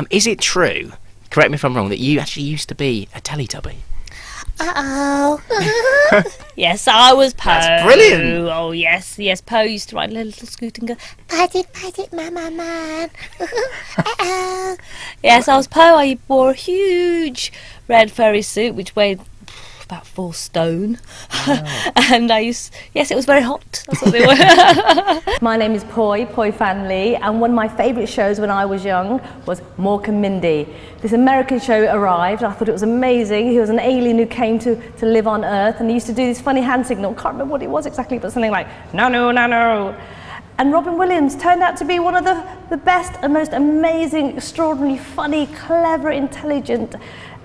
Is it true, correct me if I'm wrong, that you actually used to be a Teletubby? Uh-oh. Yes, I was Po. That's brilliant. Oh, yes, Po used to ride a little scooter and go, Pat it, mama man. Uh-oh. yes, I was Po. I wore a huge red furry suit which weighed about 4 stone. Wow. And yes, it was very hot. That's what they were. My name is Pui Fan Lee, and one of my favourite shows when I was young was Mork and Mindy. This American show arrived, I thought it was amazing. He was an alien who came to live on Earth, and he used to do this funny hand signal. Can't remember what it was exactly, but something like, no, no, no, no. And Robin Williams turned out to be one of the best and most amazing, extraordinarily funny, clever, intelligent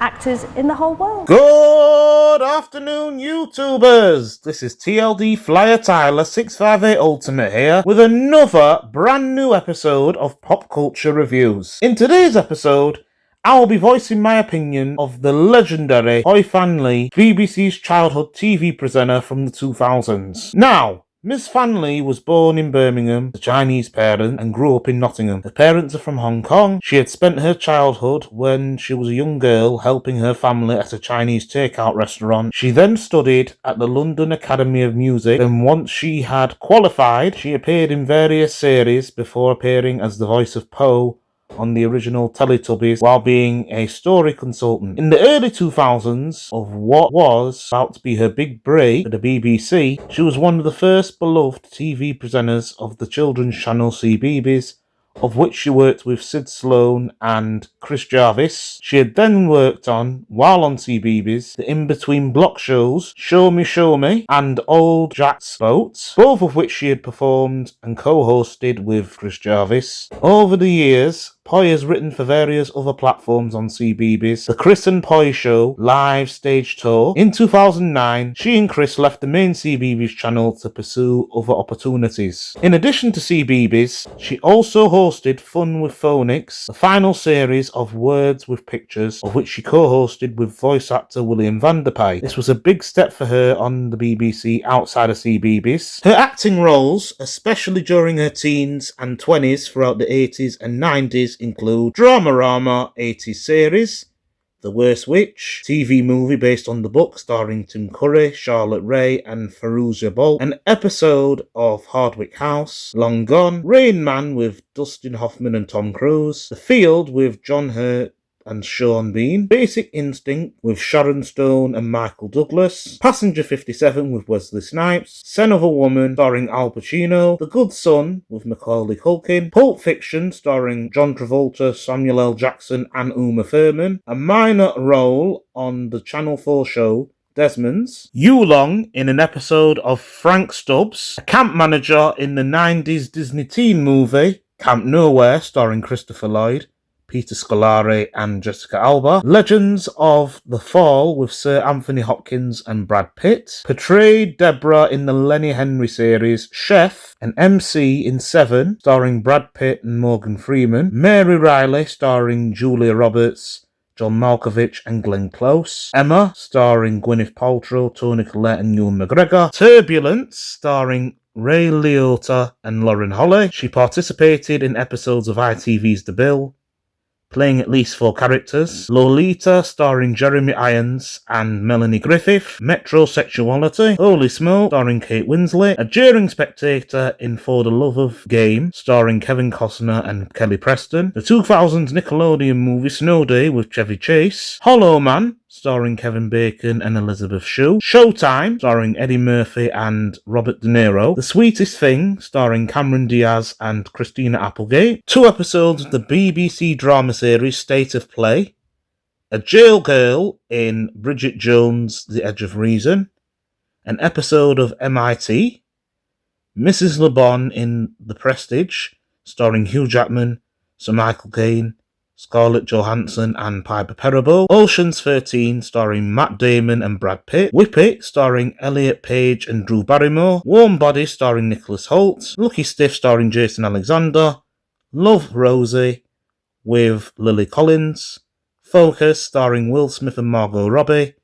actors in the whole world. Good afternoon, YouTubers. This is TLD Flyer Tyler 658 Ultimate here with another brand new episode of Pop Culture Reviews. In today's episode, I will be voicing my opinion of the legendary Pui Fan Lee, BBC's childhood TV presenter from the 2000s. Now, Miss Fan Lee was born in Birmingham to Chinese parents and grew up in Nottingham. Her parents are from Hong Kong. She had spent her childhood when she was a young girl helping her family at a Chinese takeout restaurant. She then studied at the London Academy of Music, and once she had qualified, she appeared in various series before appearing as the voice of Po on the original Teletubbies while being a story consultant. In the early 2000s of what was about to be her big break at the BBC, she was one of the first beloved TV presenters of the children's channel CBeebies, of which she worked with Sid Sloan and Chris Jarvis. She had then worked on, while on CBeebies, the in-between block shows Show Me and Old Jack's Boat, both of which she had performed and co-hosted with Chris Jarvis. Over the years, Pui has written for various other platforms on CBeebies, The Chris and Pui Show live stage tour. In 2009, she and Chris left the main CBeebies channel to pursue other opportunities. In addition to CBeebies, she also hosted Fun with Phonics, the final series of Words with Pictures, of which she co-hosted with voice actor William Vanderpye. This was a big step for her on the BBC outside of CBeebies. Her acting roles, especially during her teens and 20s throughout the 80s and 90s, include Dramarama 80s series, The Worst Witch, TV movie based on the book starring Tim Curry, Charlotte Rae and Fairuza Balk, an episode of Hardwick House, Long Gone, Rain Man with Dustin Hoffman and Tom Cruise, The Field with John Hurt and Sean Bean, Basic Instinct with Sharon Stone and Michael Douglas, Passenger 57 with Wesley Snipes, Son of a Woman starring Al Pacino, The Good Son with Macaulay Culkin, Pulp Fiction starring John Travolta, Samuel L. Jackson and Uma Thurman, a minor role on the Channel 4 show Desmond's, Yulong in an episode of Frank Stubbs, a camp manager in the 90s Disney teen movie Camp Nowhere starring Christopher Lloyd, Peter Scolari and Jessica Alba, Legends of the Fall with Sir Anthony Hopkins and Brad Pitt, portrayed Deborah in the Lenny Henry series Chef, an MC in Seven starring Brad Pitt and Morgan Freeman, Mary Riley starring Julia Roberts, John Malkovich and Glenn Close, Emma starring Gwyneth Paltrow, Toni Collette and Ewan McGregor, Turbulence starring Ray Liotta and Lauren Holly. She participated in episodes of ITV's The Bill, playing at least 4 characters. Lolita, starring Jeremy Irons and Melanie Griffith. Metrosexuality. Holy Smoke, starring Kate Winslet. A jeering spectator in For the Love of Game, starring Kevin Costner and Kelly Preston. The 2000s Nickelodeon movie Snow Day with Chevy Chase. Hollow Man, starring Kevin Bacon and Elizabeth Shue. Showtime, starring Eddie Murphy and Robert De Niro. The Sweetest Thing, starring Cameron Diaz and Christina Applegate. 2 episodes of the BBC drama series State of Play. A jail girl in Bridget Jones' The Edge of Reason. An episode of MIT. Mrs. Le Bon in The Prestige, starring Hugh Jackman, Sir Michael Caine, Scarlett Johansson and Piper Perabo. Ocean's 13, starring Matt Damon and Brad Pitt. Whip It, starring Elliot Page and Drew Barrymore. Warm Body, starring Nicholas Hoult. Lucky Stiff, starring Jason Alexander. Love, Rosie, with Lily Collins. Focus, starring Will Smith and Margot Robbie.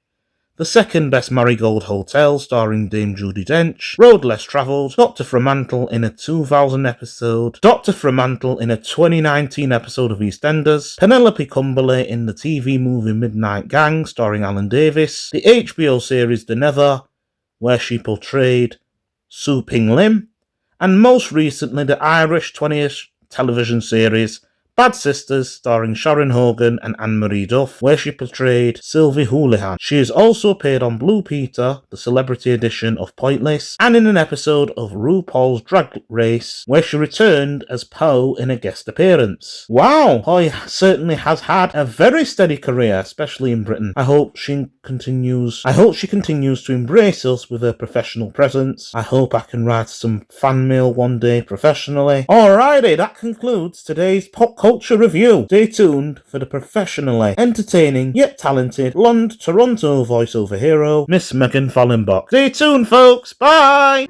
The second Best Marigold Hotel starring Dame Judi Dench, Road Less Travelled, Dr. Fremantle in a 2000 episode, Dr. Fremantle in a 2019 episode of EastEnders, Penelope Cumberley in the TV movie Midnight Gang starring Alan Davis, the HBO series The Nether, where she portrayed Su Ping Lim, and most recently the Irish 20th television series Bad Sisters starring Sharon Hogan and Anne-Marie Duff, where she portrayed Sylvie Houlihan. She has also appeared on Blue Peter, the celebrity edition of Pointless, and in an episode of RuPaul's Drag Race, where she returned as Poe in a guest appearance. Wow, Poi certainly has had a very steady career, especially in Britain. I hope she continues to embrace us with her professional presence. I hope I can write some fan mail one day professionally. Alrighty, that concludes today's pop culture review. Stay tuned for the professionally entertaining yet talented blonde Toronto voiceover hero, Miss Megan Fallenbach. Stay tuned, folks. Bye!